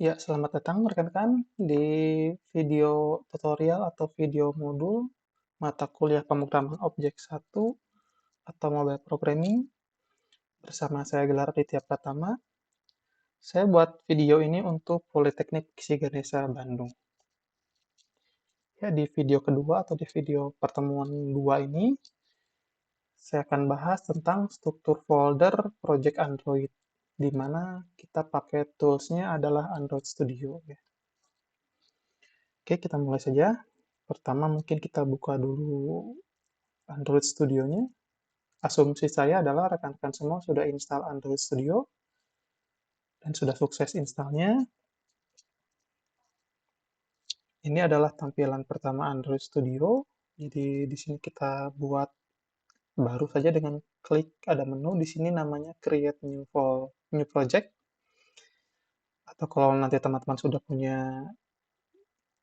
Ya, selamat datang rekan-rekan di video tutorial atau video modul mata kuliah pemrograman objek satu atau mobile programming bersama saya Gelar Aditya Pratama. Saya buat video ini untuk Politeknik Fisika Ganesha Bandung. Ya, di video kedua atau di video pertemuan 2 ini, saya akan bahas tentang struktur folder project Android, di mana kita pakai toolsnya adalah Android Studio. Ya. Oke, kita mulai saja. Pertama mungkin kita buka dulu Android Studio-nya. Asumsi saya adalah rekan-rekan semua sudah install Android Studio dan sudah sukses installnya. Ini adalah tampilan pertama Android Studio. Jadi di sini kita buat baru saja dengan klik ada menu di sini namanya Create New Project. Atau kalau nanti teman-teman sudah punya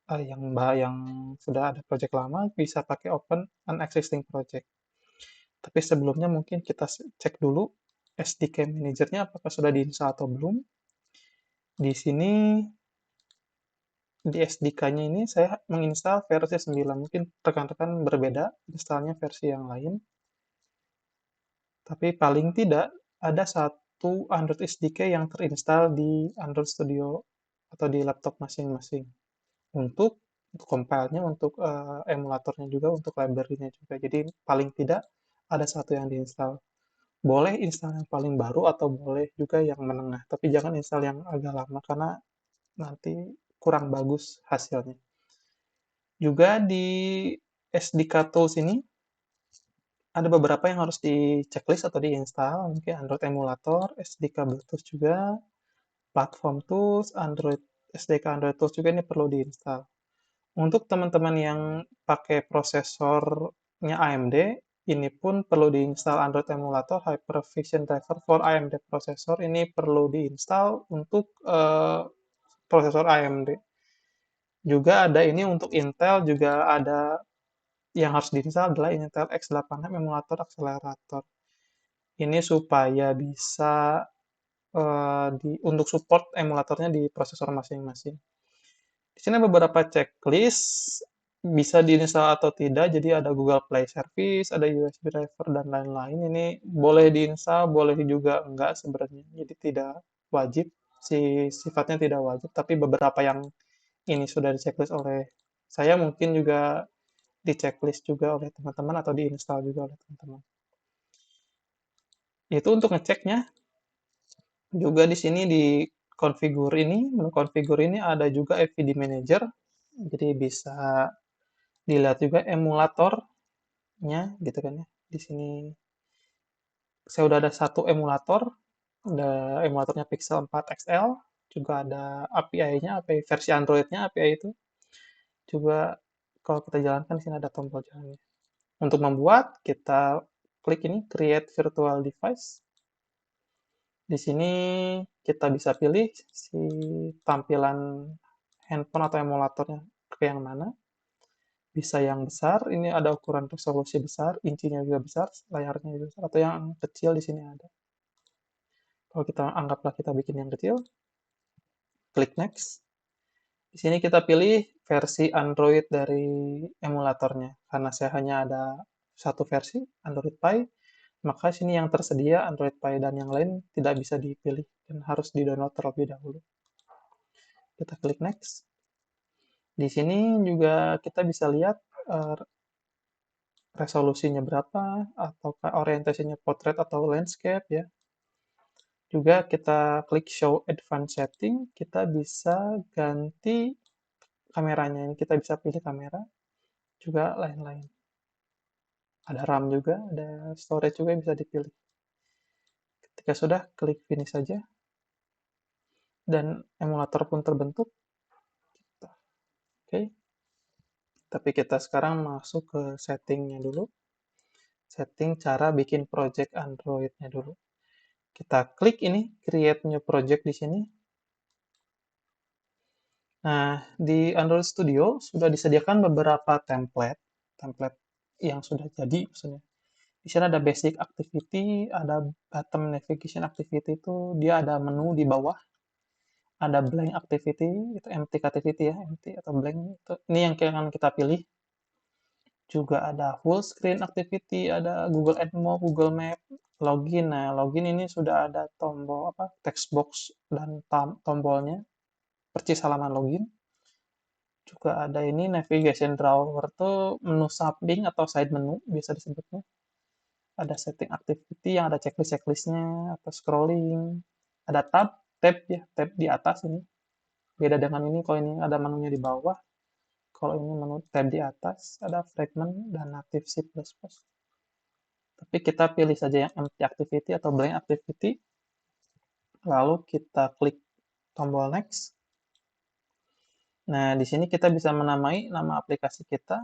yang sudah ada project lama bisa pakai Open an Existing Project. Tapi sebelumnya mungkin kita cek dulu SDK Manager-nya apakah sudah diinstal atau belum. Di sini di SDK-nya ini saya menginstal versi 9. Mungkin rekan-rekan berbeda installnya versi yang lain. Tapi paling tidak ada satu Android SDK yang terinstall di Android Studio atau di laptop masing-masing. Untuk compile-nya, untuk emulatornya juga, untuk library-nya juga. Jadi paling tidak ada satu yang diinstal. Boleh install yang paling baru atau boleh juga yang menengah. Tapi jangan install yang agak lama karena nanti kurang bagus hasilnya. Juga di SDK Tools ini ada beberapa yang harus di checklist atau diinstal, mungkin Android Emulator, SDK Bluetooth juga, Platform Tools, SDK Android Tools juga ini perlu diinstal. Untuk teman-teman yang pakai prosesornya AMD, ini pun perlu diinstal Android Emulator Hypervision Driver for AMD Processor. Ini perlu diinstal untuk prosesor AMD. Juga ada ini untuk Intel, juga ada yang harus diinstal adalah Intel X86 Emulator Accelerator. Ini supaya bisa untuk support emulatornya di prosesor masing-masing. Di sini beberapa checklist bisa diinstal atau tidak. Jadi ada Google Play Service, ada USB driver dan lain-lain. Ini boleh diinstal, boleh juga enggak sebenarnya. Jadi tidak wajib, sifatnya tidak wajib. Tapi beberapa yang ini sudah di checklist oleh saya, mungkin juga di checklist juga oleh teman-teman atau diinstal juga oleh teman-teman. Itu untuk ngeceknya. Juga di sini di menu configure ini ada juga FVD Manager. Jadi bisa dilihat juga emulatornya gitu kan ya. Di sini saya udah ada satu emulator, ada emulatornya Pixel 4 XL, juga ada API-nya, API versi Android-nya, API itu. Coba kalau kita jalankan di sini ada tombol jalannya. Untuk membuat, kita klik ini Create Virtual Device. Di sini kita bisa pilih si tampilan handphone atau emulatornya ke yang mana. Bisa yang besar, ini ada ukuran resolusi besar, incinya juga besar, layarnya juga besar, atau yang kecil di sini ada. Kalau kita anggaplah kita bikin yang kecil, klik next. Di sini kita pilih versi Android dari emulatornya. Karena saya hanya ada satu versi, Android Pie, maka sini yang tersedia Android Pie dan yang lain tidak bisa dipilih dan harus di-download terlebih dahulu. Kita klik next. Di sini juga kita bisa lihat resolusinya berapa, atau orientasinya portrait atau landscape ya. Juga kita klik show advanced setting, kita bisa ganti kameranya. Ini kita bisa pilih kamera, juga lain-lain. Ada RAM juga, ada storage juga yang bisa dipilih. Ketika sudah, klik finish saja. Dan emulator pun terbentuk. Oke. Tapi kita sekarang masuk ke settingnya dulu. Setting cara bikin project Android-nya dulu. Kita klik ini, create new project di sini. Nah, di Android Studio sudah disediakan beberapa template yang sudah jadi maksudnya. Di sini ada basic activity, ada bottom navigation activity itu dia ada menu di bawah. ada blank activity, itu empty activity ya, empty atau blank itu. Ini yang akan kita pilih. Juga ada full screen activity, ada Google Ads Mo, Google Map, login. Nah, login ini sudah ada tombol apa, text box dan tombolnya, percis halaman login. Juga ada ini navigation drawer tuh menu samping atau side menu biasa disebutnya. Ada setting activity yang ada checklist-checklistnya atau scrolling. Ada tab ya, tab di atas ini. Beda dengan ini, kalau ini ada menunya di bawah. Kalau ini menu tab di atas, ada fragment dan active C++. Tapi kita pilih saja yang empty activity atau blank activity. Lalu kita klik tombol next. Nah, di sini kita bisa menamai nama aplikasi kita.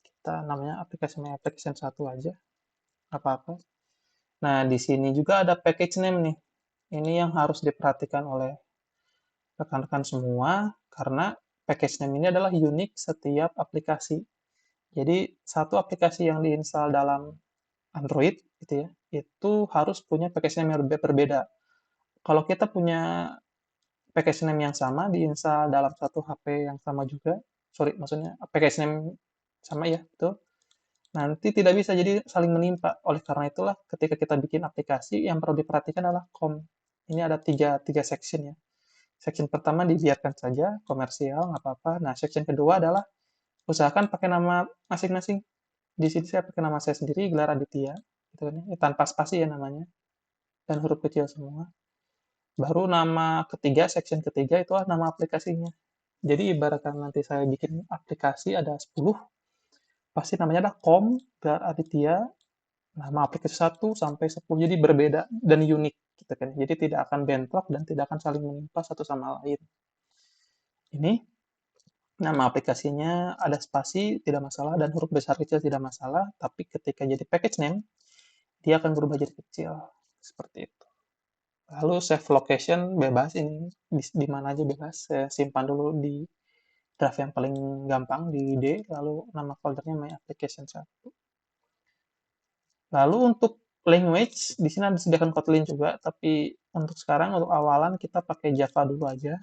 Kita namanya aplikasi My Application 1 aja. Apa-apa. Nah, di sini juga ada package name nih. Ini yang harus diperhatikan oleh rekan-rekan semua, karena package name ini adalah unik setiap aplikasi. Jadi, satu aplikasi yang diinstal dalam Android, gitu ya, itu harus punya package name yang berbeda. Kalau kita punya package name yang sama, diinstal dalam satu HP yang sama juga, sorry, maksudnya package name sama ya, itu nanti tidak bisa, jadi saling menimpa. Oleh karena itulah, ketika kita bikin aplikasi, yang perlu diperhatikan adalah COM. Ini ada tiga section ya. Section pertama dibiarkan saja, komersial, nggak apa-apa. Nah, section kedua adalah usahakan pakai nama masing-masing. Di sini saya pakai nama saya sendiri, Gelar Aditya, gitu kan ya, tanpa spasi ya namanya, dan huruf kecil semua. Baru nama ketiga, section ketiga itu nama aplikasinya. Jadi ibaratkan nanti saya bikin aplikasi ada 10, pasti namanya ada kom, Gelar Aditya, nama aplikasi 1 sampai 10, jadi berbeda dan unik gitu kan. Jadi tidak akan bentrok dan tidak akan saling menimpa satu sama lain. Ini nama aplikasinya ada spasi tidak masalah dan huruf besar kecil tidak masalah, tapi ketika jadi package name dia akan berubah jadi kecil seperti itu. Lalu save location bebas, ini di mana aja bebas. Saya simpan dulu di draft yang paling gampang di D, lalu nama foldernya My Application 1. Lalu untuk language, di sini ada disediakan Kotlin juga, tapi untuk sekarang, untuk awalan kita pakai Java dulu aja.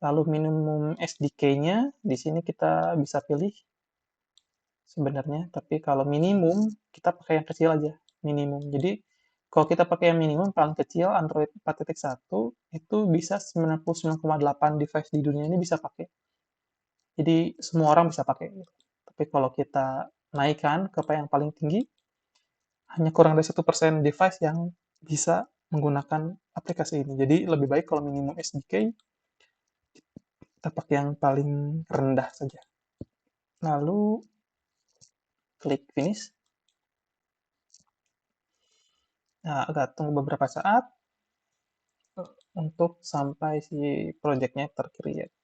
Lalu minimum SDK-nya, di sini kita bisa pilih sebenarnya, tapi kalau minimum, kita pakai yang kecil aja, minimum. Jadi, kalau kita pakai yang minimum, paling kecil, Android 4.1, itu bisa 99,8 device di dunia ini bisa pakai. Jadi, semua orang bisa pakai. Tapi kalau kita naikkan ke yang paling tinggi, hanya kurang dari 1% device yang bisa menggunakan aplikasi ini. Jadi lebih baik kalau minimum SDK, kita pakai yang paling rendah saja. Lalu klik finish. Nah, agak tunggu beberapa saat untuk sampai si projectnya tercreate.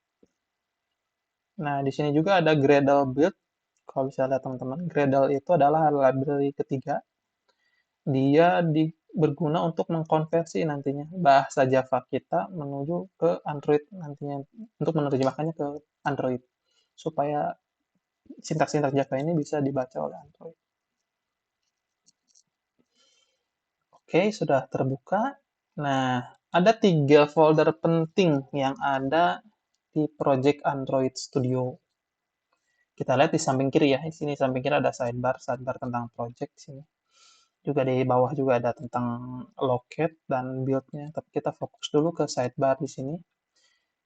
Nah, di sini juga ada Gradle build. Kalau bisa lihat teman-teman, Gradle itu adalah library ketiga. Dia berguna untuk mengkonversi nantinya bahasa Java kita menuju ke Android nantinya, untuk menerjemahkannya ke Android supaya sintaks-sintaks Java ini bisa dibaca oleh Android. Oke, sudah terbuka. Nah, ada 3 folder penting yang ada di project Android Studio. Kita lihat di samping kiri ya, di sini samping kiri ada sidebar tentang project sini. Juga di bawah juga ada tentang locate dan build-nya. Tapi kita fokus dulu ke sidebar di sini.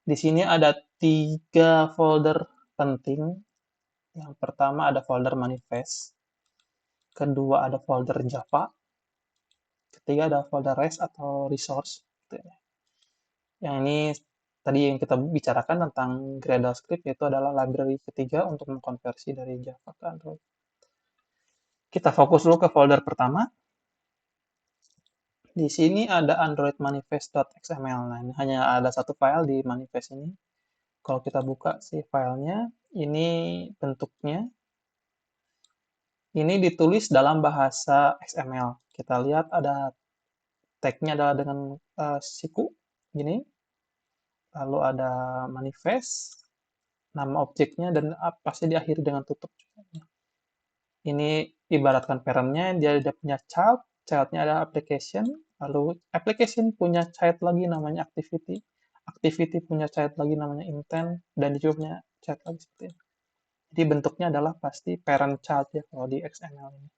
Di sini ada 3 folder penting. Yang pertama ada folder manifest. Kedua ada folder Java. Ketiga ada folder REST atau resource. Yang ini tadi yang kita bicarakan tentang Gradle script, yaitu adalah library ketiga untuk mengkonversi dari Java ke Android. Kita fokus dulu ke folder pertama. Di sini ada Android manifest.xml. Nah, ini hanya ada satu file di manifest ini. Kalau kita buka si filenya, ini bentuknya. Ini ditulis dalam bahasa XML. Kita lihat ada tag-nya adalah dengan siku, gini. Lalu ada manifest, nama objeknya, dan pasti diakhiri dengan tutup. Ini ibaratkan parent-nya, dia punya child-nya ada application, lalu application punya child lagi namanya activity, activity punya child lagi namanya intent, dan dia juga punya child lagi seperti ini. Jadi bentuknya adalah pasti parent child ya kalau di XML ini.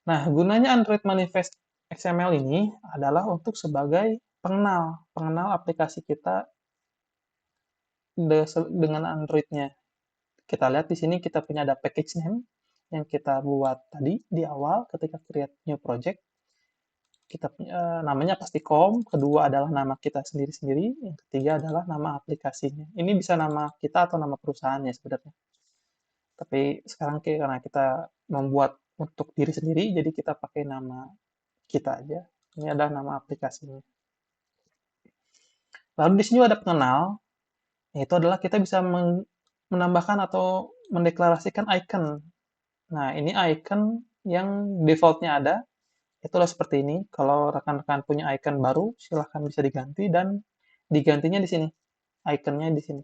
Nah, gunanya Android Manifest XML ini adalah untuk sebagai pengenal aplikasi kita dengan Android-nya. Kita lihat di sini kita punya ada package name yang kita buat tadi di awal ketika create new project. Kita punya namanya pasti com, kedua adalah nama kita sendiri-sendiri, yang ketiga adalah nama aplikasinya. Ini bisa nama kita atau nama perusahaannya sebenarnya. Tapi sekarang karena kita membuat untuk diri sendiri, jadi kita pakai nama kita aja. Ini adalah nama aplikasinya. Lalu di sini ada pengenal, yaitu adalah kita bisa menambahkan atau mendeklarasikan icon. Nah, ini icon yang defaultnya ada, itulah seperti ini. Kalau rekan-rekan punya icon baru, silahkan bisa diganti dan digantinya di sini. Iconnya di sini.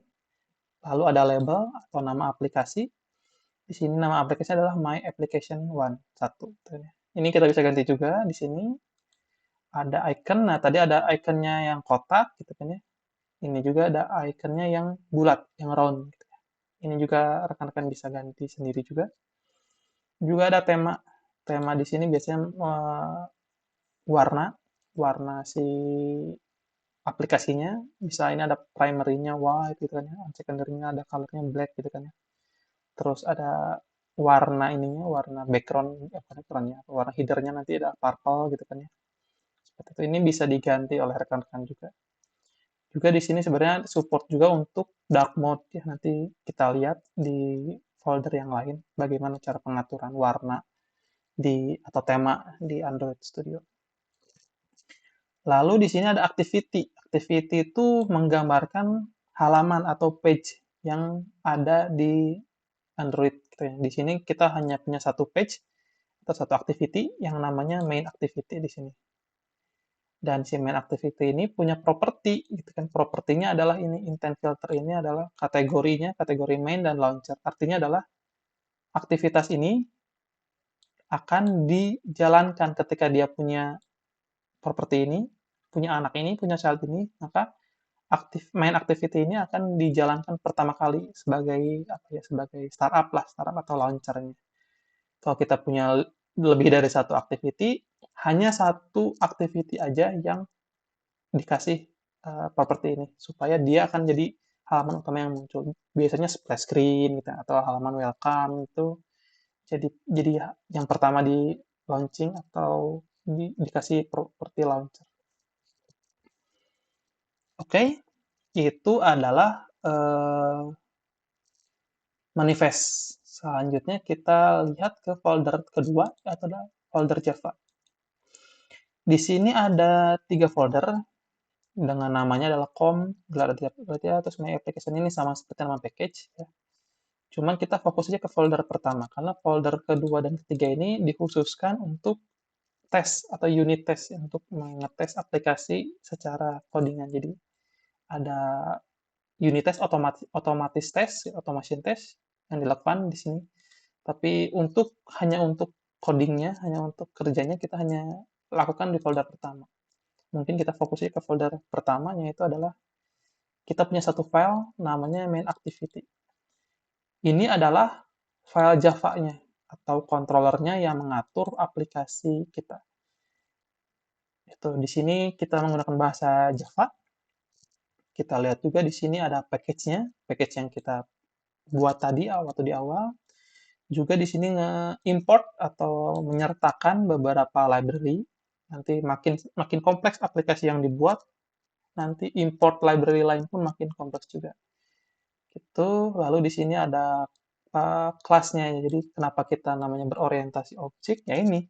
Lalu ada label atau nama aplikasi. Di sini nama aplikasi adalah My Application One, satu. Ini kita bisa ganti juga di sini. Ada icon. Nah, tadi ada iconnya yang kotak gitu kan ya. Ini juga ada iconnya yang bulat, yang round. Gitu. Ini juga rekan-rekan bisa ganti sendiri juga. Juga ada tema. Tema di sini biasanya warna si aplikasinya. Bisa ini ada primary-nya white gitu kan ya, secondary-nya ada color-nya black gitu kan ya. Terus ada warna ininya, warna background, background-nya, warna header-nya nanti ada purple gitu kan ya. Seperti itu. Ini bisa diganti oleh rekan-rekan juga. Juga di sini sebenarnya support juga untuk dark mode ya. Nanti kita lihat di folder yang lain bagaimana cara pengaturan warna atau tema di Android Studio. Lalu di sini ada activity. Activity itu menggambarkan halaman atau page yang ada di Android. Gitu ya. Di sini kita hanya punya satu page atau satu activity yang namanya main activity di sini. Dan si main activity ini punya properti, gitu kan. Propertinya adalah ini intent filter ini adalah kategorinya, kategori main dan launcher. Artinya adalah aktivitas ini akan dijalankan ketika dia punya properti ini, punya anak ini, punya child ini, maka main activity ini akan dijalankan pertama kali sebagai apa ya, sebagai startup atau launchernya. Kalau kita punya lebih dari satu activity, hanya satu activity aja yang dikasih properti ini supaya dia akan jadi halaman utama yang muncul. Biasanya splash screen gitu atau halaman welcome itu jadi yang pertama di launching atau dikasih properti launcher. Oke, itu adalah manifest. Selanjutnya kita lihat ke folder kedua, yaitu adalah folder Java. Di sini ada 3 folder dengan namanya adalah com, terus my application ini sama seperti nama package. Ya. Cuman kita fokus aja ke folder pertama, karena folder kedua dan ketiga ini dikhususkan untuk tes atau unit test, ya, untuk mengetes aplikasi secara codingan. Jadi ada unit test otomatis test, automation test yang dilakukan di sini. Tapi hanya untuk codingnya, hanya untuk kerjanya kita hanya lakukan di folder pertama. Mungkin kita fokusnya ke folder pertama, yaitu adalah kita punya satu file namanya main activity. Ini adalah file Java-nya atau controllernya yang mengatur aplikasi kita. Itu di sini kita menggunakan bahasa Java. Kita lihat juga di sini ada package-nya, package yang kita buat tadi waktu di awal. Juga di sini nge-import atau menyertakan beberapa library. Nanti makin kompleks aplikasi yang dibuat, nanti import library lain pun makin kompleks juga. Gitu. Lalu di sini ada kelasnya. Jadi kenapa kita namanya berorientasi objek? Ya ini.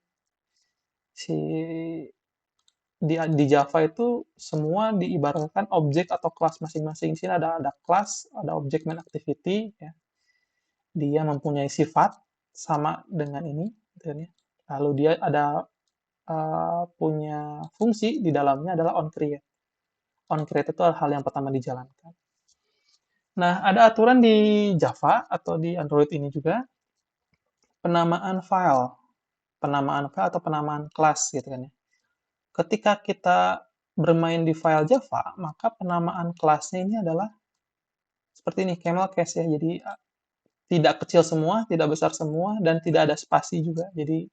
Di Java itu semua diibaratkan objek atau kelas masing-masing. Di sini ada kelas, ada objek main activity, ya. Dia mempunyai sifat sama dengan ini, gitu kan ya. Lalu dia ada punya fungsi di dalamnya adalah onCreate. OnCreate itu hal yang pertama dijalankan. Nah, ada aturan di Java atau di Android ini juga penamaan file atau penamaan kelas gitu kan ya. Ketika kita bermain di file Java, maka penamaan kelasnya ini adalah seperti ini, camel case ya. Jadi tidak kecil semua, tidak besar semua, dan tidak ada spasi juga. Jadi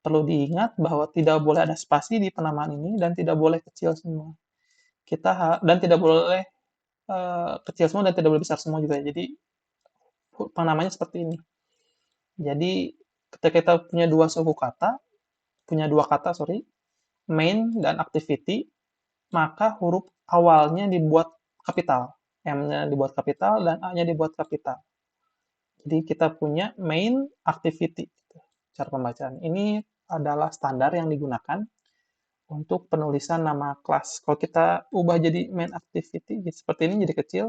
perlu diingat bahwa tidak boleh ada spasi di penamaan ini dan tidak boleh kecil semua. Dan tidak boleh kecil semua dan tidak boleh besar semua juga. Jadi penamanya seperti ini. Jadi ketika kita punya dua kata, sorry, main dan activity, maka huruf awalnya dibuat kapital. M-nya dibuat kapital dan A-nya dibuat kapital. Jadi kita punya main activity. Cara pembacaan. Ini adalah standar yang digunakan untuk penulisan nama kelas. Kalau kita ubah jadi main activity, seperti ini jadi kecil,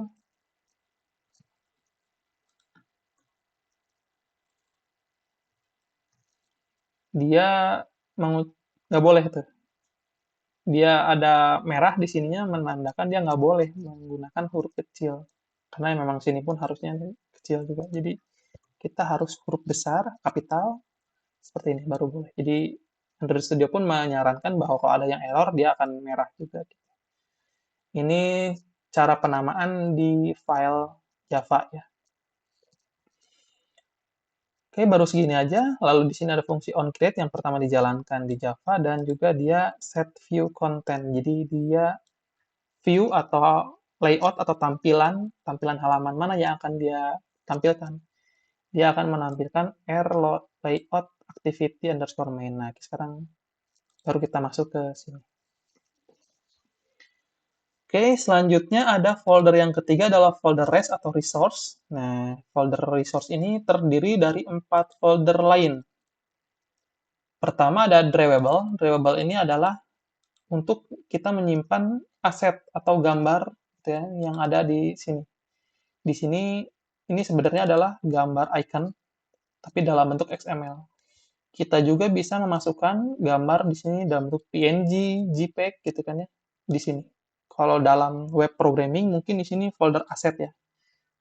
dia nggak boleh tuh. Dia ada merah di sininya menandakan dia nggak boleh menggunakan huruf kecil. Karena memang sini pun harusnya kecil juga. Jadi kita harus huruf besar, kapital, seperti ini baru boleh. Jadi Android Studio pun menyarankan bahwa kalau ada yang error, dia akan merah juga. Ini cara penamaan di file Java ya. Oke, baru segini aja. Lalu di sini ada fungsi onCreate yang pertama dijalankan di Java dan juga dia set view content. Jadi dia view atau layout atau tampilan halaman mana yang akan dia tampilkan. Dia akan menampilkan layout activity underscore main. Nah, sekarang baru kita masuk ke sini. Oke, selanjutnya ada folder yang ketiga adalah folder res atau resource. Nah, folder resource ini terdiri dari 4 folder lain. Pertama ada drawable. Drawable ini adalah untuk kita menyimpan aset atau gambar gitu ya, yang ada di sini. Di sini ini sebenarnya adalah gambar icon, tapi dalam bentuk XML. Kita juga bisa memasukkan gambar di sini dalam bentuk PNG, JPEG gitu kan ya, di sini. Kalau dalam web programming mungkin di sini folder aset ya,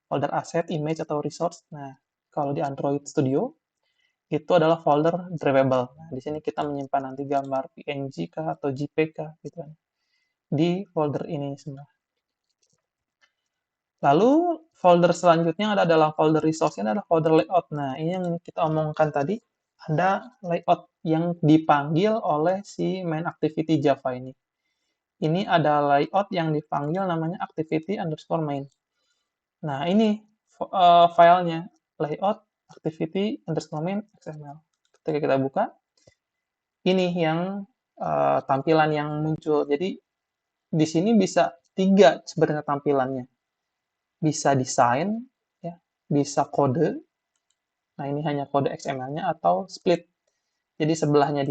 folder aset, image atau resource. Nah, kalau di Android Studio itu adalah folder drawable. Nah, di sini kita menyimpan nanti gambar PNG kah atau JPEG kah gitu kan di folder ini semua. Lalu folder selanjutnya ada dalam folder resource ini adalah folder layout. Nah, ini yang kita omongkan tadi, ada layout yang dipanggil oleh si main activity Java ini. Ini ada layout yang dipanggil namanya activity underscore main. Nah, ini filenya, layout activity underscore main XML. Ketika kita buka, ini yang tampilan yang muncul. Jadi, di sini bisa 3 sebenarnya tampilannya. Bisa desain, ya, bisa kode. Nah, ini hanya kode XML-nya atau split. Jadi sebelahnya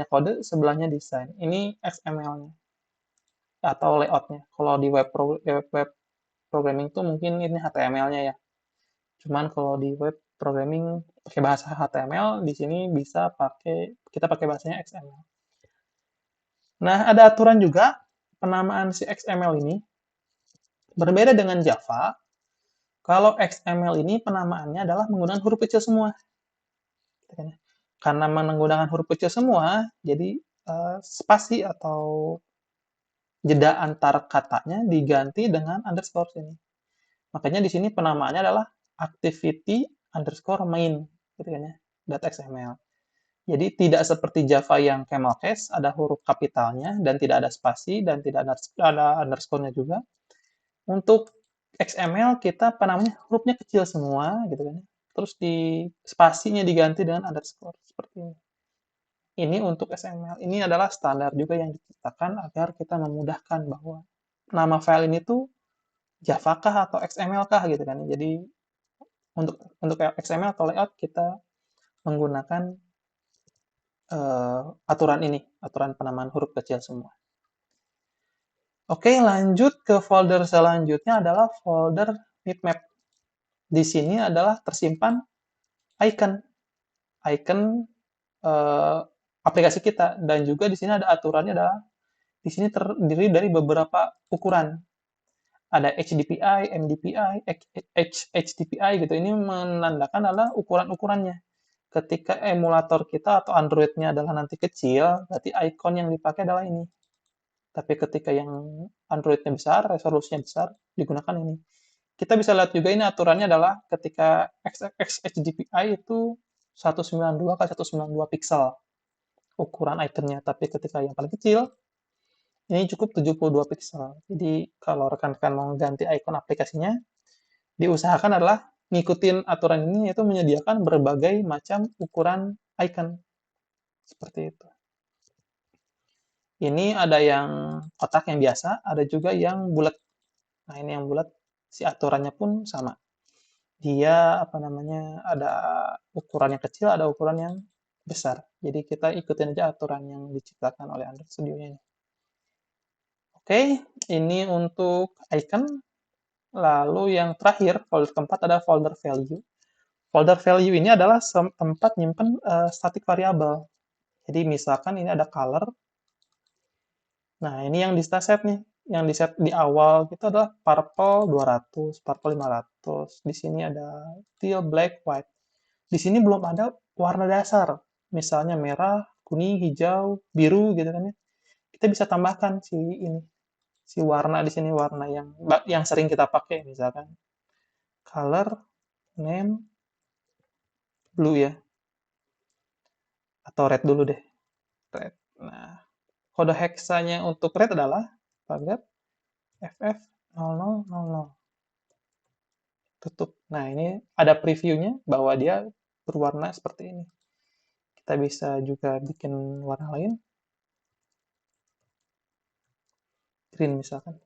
kode, sebelahnya desain. Ini XML-nya atau layout-nya. Kalau di web programming tuh mungkin ini HTML-nya ya. Cuman kalau di web programming pakai bahasa HTML, di sini bisa kita pakai bahasanya XML. Nah, ada aturan juga penamaan si XML ini berbeda dengan Java. Kalau XML ini penamaannya adalah menggunakan huruf kecil semua. Karena menggunakan huruf kecil semua, jadi spasi atau jeda antar katanya diganti dengan underscore ini. Makanya di sini penamaannya adalah activity underscore main, gitu kan ya, .xml. Jadi tidak seperti Java yang camel case, ada huruf kapitalnya dan tidak ada spasi dan tidak ada underscore-nya juga. Untuk XML kita penamanya hurufnya kecil semua, gitu kan ya. Terus di spasinya diganti dengan underscore seperti ini. Ini untuk XML. Ini adalah standar juga yang diciptakan agar kita memudahkan bahwa nama file ini tuh Java kah atau XML kah gitu kan. Jadi untuk XML atau layout kita menggunakan aturan ini, aturan penamaan huruf kecil semua. Oke, lanjut ke folder selanjutnya adalah folder bitmap. Di sini adalah tersimpan icon, icon aplikasi kita dan juga di sini ada aturannya adalah di sini terdiri dari beberapa ukuran. Ada HDPI, MDPI, HDPI gitu. Ini menandakan adalah ukuran-ukurannya. Ketika emulator kita atau Android-nya adalah nanti kecil, berarti icon yang dipakai adalah ini. Tapi ketika yang Android-nya besar, resolusinya besar, digunakan ini. Kita bisa lihat juga ini aturannya adalah ketika XHDPI itu 192 kali 192 pixel ukuran ikonnya. Tapi ketika yang paling kecil, ini cukup 72 pixel. Jadi kalau rekan-rekan mau ganti ikon aplikasinya, diusahakan adalah ngikutin aturan ini, yaitu menyediakan berbagai macam ukuran icon. Seperti itu. Ini ada yang kotak yang biasa, ada juga yang bulat. Nah, ini yang bulat, si aturannya pun sama. Dia apa namanya, ada ukuran yang kecil, ada ukuran yang besar. Jadi kita ikutin aja aturan yang diciptakan oleh Android Studio ini. Oke, ini untuk icon. Lalu yang terakhir, folder keempat ada folder value. Folder value ini adalah tempat nyimpen static variable. Jadi misalkan ini ada color. Nah, ini yang di set nih. Yang di set di awal itu adalah purple 200, purple 500. Di sini ada teal, black, white. Di sini belum ada warna dasar. Misalnya merah, kuning, hijau, biru gitu kan ya. Kita bisa tambahkan si warna di sini, warna yang sering kita pakai, misalkan color name blue ya, atau red dulu deh, red. Nah, kode heksanya untuk red adalah pagar FF0000. Tutup. Nah, ini ada previewnya bahwa dia berwarna seperti ini. Kita bisa juga bikin warna lain, green misalkan.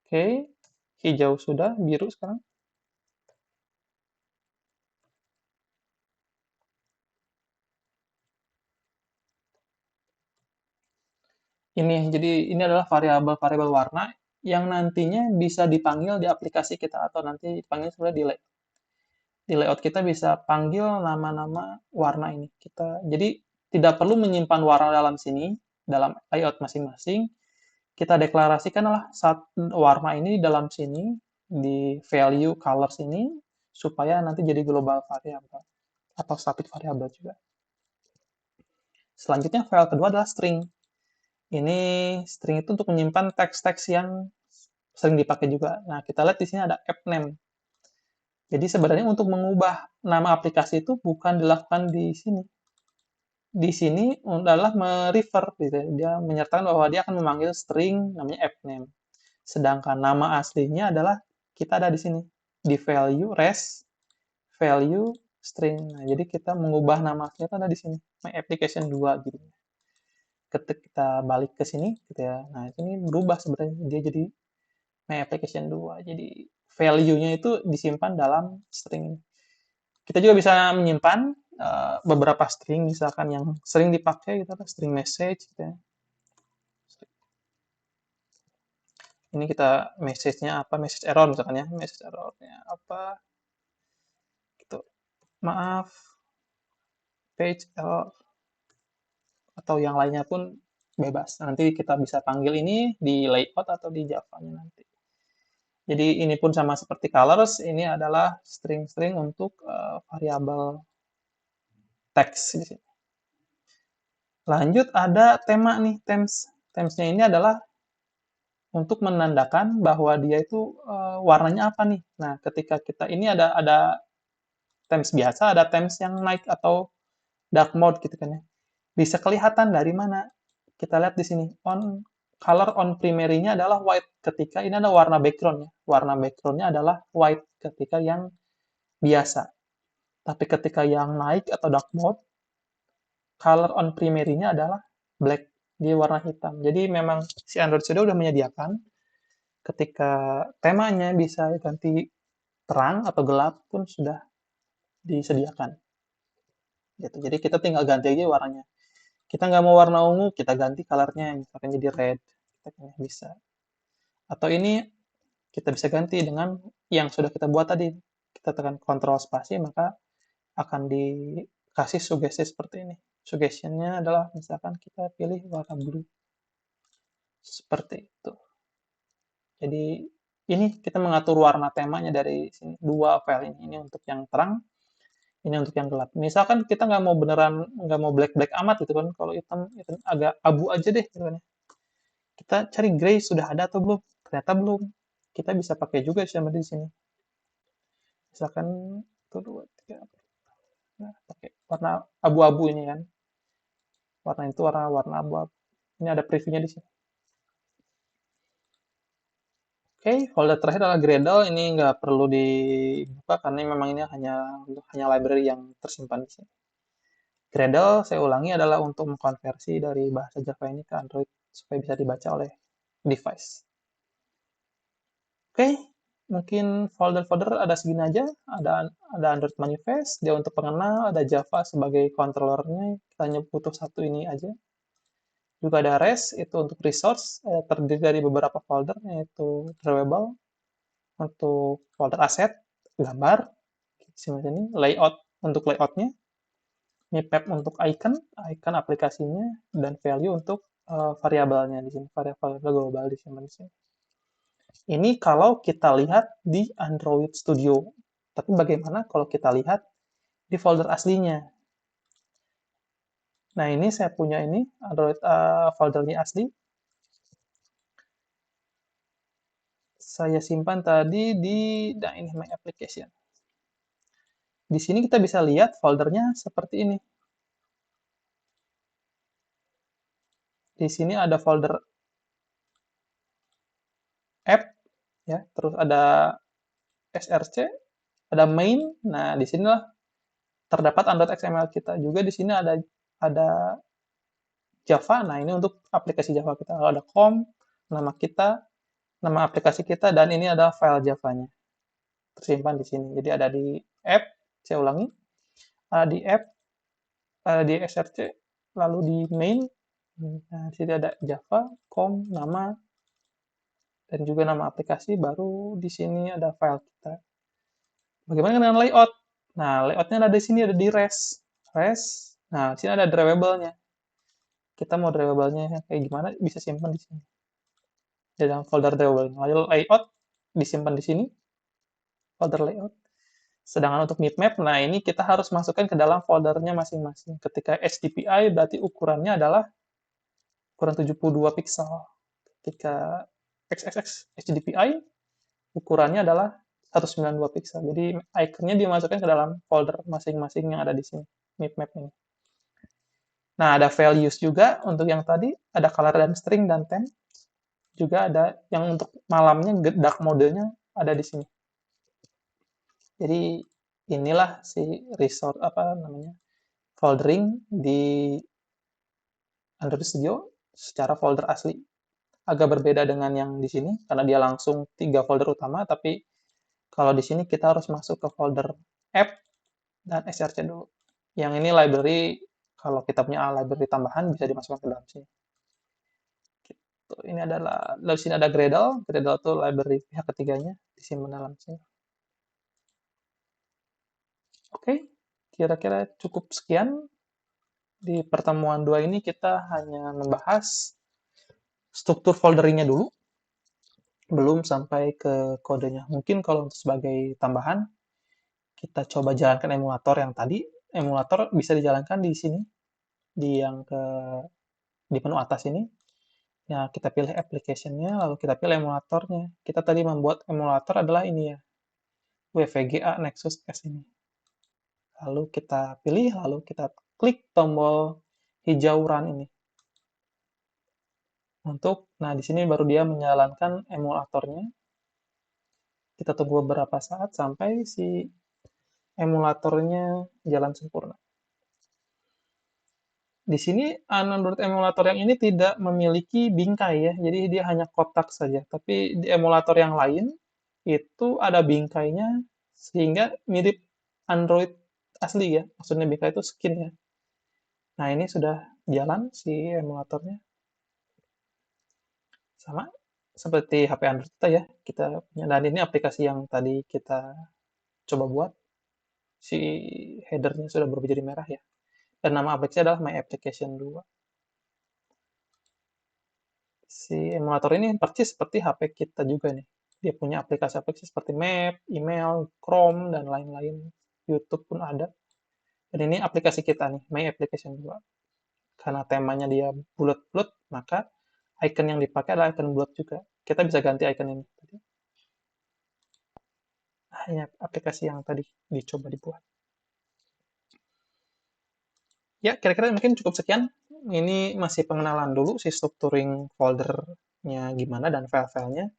Oke, hijau sudah, biru sekarang. Jadi ini adalah variabel-variabel warna yang nantinya bisa dipanggil di aplikasi kita atau nanti dipanggil sebenarnya di layout kita bisa panggil nama-nama warna ini. Jadi tidak perlu menyimpan warna dalam sini, dalam layout masing-masing. Kita deklarasikanlah warna ini di dalam sini, di value colors ini, supaya nanti jadi global variable atau static variable juga. Selanjutnya file kedua adalah string. Ini string itu untuk menyimpan teks-teks yang sering dipakai juga. Nah, kita lihat di sini ada app name. Jadi sebenarnya untuk mengubah nama aplikasi itu bukan dilakukan di sini. Di sini adalah merefer, gitu. Dia menyertakan bahwa dia akan memanggil string namanya app name. Sedangkan nama aslinya adalah kita ada di sini, di value res value string. Nah, jadi kita mengubah nama aslinya itu ada di sini, my application 2 gitu. Ketika kita balik ke sini gitu ya. Nah, ini berubah sebenarnya dia jadi my application 2. Jadi value-nya itu disimpan dalam string ini. Kita juga bisa menyimpan beberapa string, misalkan yang sering dipakai gitu, string message gitu ya. Ini kita message-nya apa, message error misalkan ya, message error-nya apa gitu. Maaf, page error, atau yang lainnya pun bebas. Nanti kita bisa panggil ini di layout atau di Java-nya nanti. Jadi ini pun sama seperti colors, ini adalah string-string untuk variabel teks di sini. Lanjut ada tema nih, themes. Themesnya ini adalah untuk menandakan bahwa dia itu warnanya apa nih. Nah, ketika kita ini ada themes biasa, ada themes yang naik atau dark mode gitu kan ya. Bisa kelihatan dari mana? Kita lihat di sini. Color on primary-nya adalah white ketika ini ada warna background-nya. Warna background-nya adalah white ketika yang biasa. Tapi ketika yang naik atau dark mode, color on primary-nya adalah black, di warna hitam. Jadi memang si Android Studio udah menyediakan ketika temanya bisa ganti terang atau gelap pun sudah disediakan. Gitu. Jadi kita tinggal ganti aja warnanya. Kita nggak mau warna ungu, kita ganti colornya, misalkan jadi red. Kita bisa. Atau ini kita bisa ganti dengan yang sudah kita buat tadi. Kita tekan Ctrl spasi, maka akan dikasih sugesti seperti ini. Suggestionnya adalah misalkan kita pilih warna blue. Seperti itu. Jadi ini kita mengatur warna temanya dari sini. Dua file ini untuk yang terang. Ini untuk yang gelap. Misalkan kita nggak mau beneran, nggak mau black-black amat gitu kan, kalau hitam, hitam agak abu aja deh gitu kan ya. Kita cari gray sudah ada atau belum? Ternyata belum. Kita bisa pakai juga sama di sini. Misalkan satu, dua, tiga, nah, pakai warna abu-abu ini kan. Warna itu warna warna abu-abu. Ini ada previewnya di sini. Oke, folder terakhir adalah Gradle. Ini nggak perlu dibuka karena memang ini hanya library yang tersimpan di sini. Gradle, saya ulangi, adalah untuk mengkonversi dari bahasa Java ini ke Android supaya bisa dibaca oleh device. Oke, mungkin folder-folder ada segini aja. Ada Android Manifest, dia untuk pengenal, ada Java sebagai controllernya, kita hanya butuh satu ini aja. Juga ada REST, itu untuk resource, terdiri dari beberapa folder, yaitu drawable, untuk folder aset, gambar, sini, layout untuk layoutnya, mipmap untuk icon, icon aplikasinya, dan value untuk variabelnya di sini, variabel global di sini. Ini kalau kita lihat di Android Studio. Tapi bagaimana kalau kita lihat di folder aslinya? Nah, ini saya punya ini Android foldernya asli. Saya simpan tadi di nah ini My Application. Di sini kita bisa lihat foldernya seperti ini. Di sini ada folder app ya, terus ada src, ada main. Nah, di sinilah terdapat Android XML kita. Juga di sini ada Java. Nah, ini untuk aplikasi Java kita. Kalau ada com, nama kita, nama aplikasi kita, dan ini adalah file Java-nya tersimpan di sini. Jadi ada di app, saya ulangi, ada di app, ada di src, lalu di main. Nah, di sini ada Java, com, nama, dan juga nama aplikasi, baru di sini ada file kita. Bagaimana dengan layout? Nah, layoutnya ada di sini, ada di REST. REST, nah, di sini ada drawable-nya. Kita mau drawable-nya kayak gimana, bisa simpan di sini. Di dalam folder drawable. Lalu layout, disimpan di sini, folder layout. Sedangkan untuk mipmap, nah ini kita harus masukkan ke dalam foldernya masing-masing. Ketika HDPI berarti ukurannya adalah ukuran 72 pixel. Ketika XXX HDPI ukurannya adalah 192 pixel. Jadi iconnya dimasukkan ke dalam folder masing-masing yang ada di sini, mipmap ini. Nah, ada values juga untuk yang tadi, ada color dan string dan temp. Juga ada yang untuk malamnya, dark mode-nya ada di sini. Jadi inilah si resource apa namanya foldering di Android Studio secara folder asli. Agak berbeda dengan yang di sini karena dia langsung 3 folder utama, tapi kalau di sini kita harus masuk ke folder app dan src dulu. Yang ini library, kalau kita punya library tambahan bisa dimasukkan ke dalam sini. Gitu. Ini adalah dari sini ada Gradle. Gradle itu library pihak ketiganya disimpan dalam sini. Oke, kira-kira cukup sekian. Di pertemuan 2 ini kita hanya membahas struktur folderingnya dulu, belum sampai ke kodenya. Mungkin kalau untuk sebagai tambahan, kita coba jalankan emulator yang tadi. Emulator bisa dijalankan di sini, di menu atas ini. Ya, kita pilih application-nya, lalu kita pilih emulatornya. Kita tadi membuat emulator adalah ini ya, WVGA Nexus S ini. Lalu kita pilih, lalu kita klik tombol hijau run ini. Nah di sini baru dia menjalankan emulatornya. Kita tunggu beberapa saat sampai si emulatornya jalan sempurna. Di sini Android emulator yang ini tidak memiliki bingkai ya, jadi dia hanya kotak saja. Tapi di emulator yang lain itu ada bingkainya sehingga mirip Android asli ya. Maksudnya bingkai itu skin ya. Nah ini sudah jalan si emulatornya. Sama seperti HP Android kita ya. Kita punya, dan ini aplikasi yang tadi kita coba buat. Si headernya sudah berubah jadi merah ya. Dan nama aplikasi adalah My Application 2. Si emulator ini persis seperti HP kita juga nih. Dia punya aplikasi-aplikasi seperti Map, email, Chrome, dan lain-lain. YouTube pun ada. Dan ini aplikasi kita nih, My Application 2. Karena temanya dia bulat-bulat, maka icon yang dipakai adalah icon bulat juga. Kita bisa ganti icon ini. Hanya aplikasi yang tadi dicoba dibuat. Ya, kira-kira mungkin cukup sekian. Ini masih pengenalan dulu si structuring foldernya gimana dan file-filenya.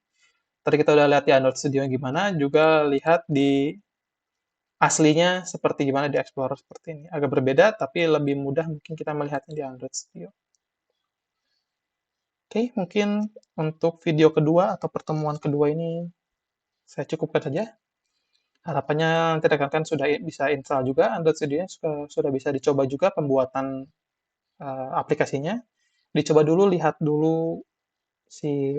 Tadi kita udah lihat di Android Studio gimana, juga lihat di aslinya seperti gimana di Explorer seperti ini. Agak berbeda, tapi lebih mudah mungkin kita melihatnya di Android Studio. Oke, mungkin untuk video kedua atau pertemuan kedua ini saya cukupkan saja. Harapannya nanti rekan-rekan sudah bisa install juga Android Studio, sudah bisa dicoba juga pembuatan aplikasinya. Dicoba dulu, lihat dulu si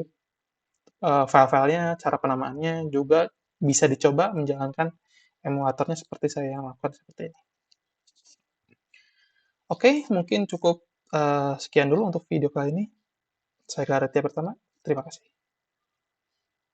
file-filenya, cara penamaannya, juga bisa dicoba menjalankan emulatornya seperti saya yang lakukan seperti ini. Oke, mungkin cukup sekian dulu untuk video kali ini. Saya Raditya pertama. Terima kasih.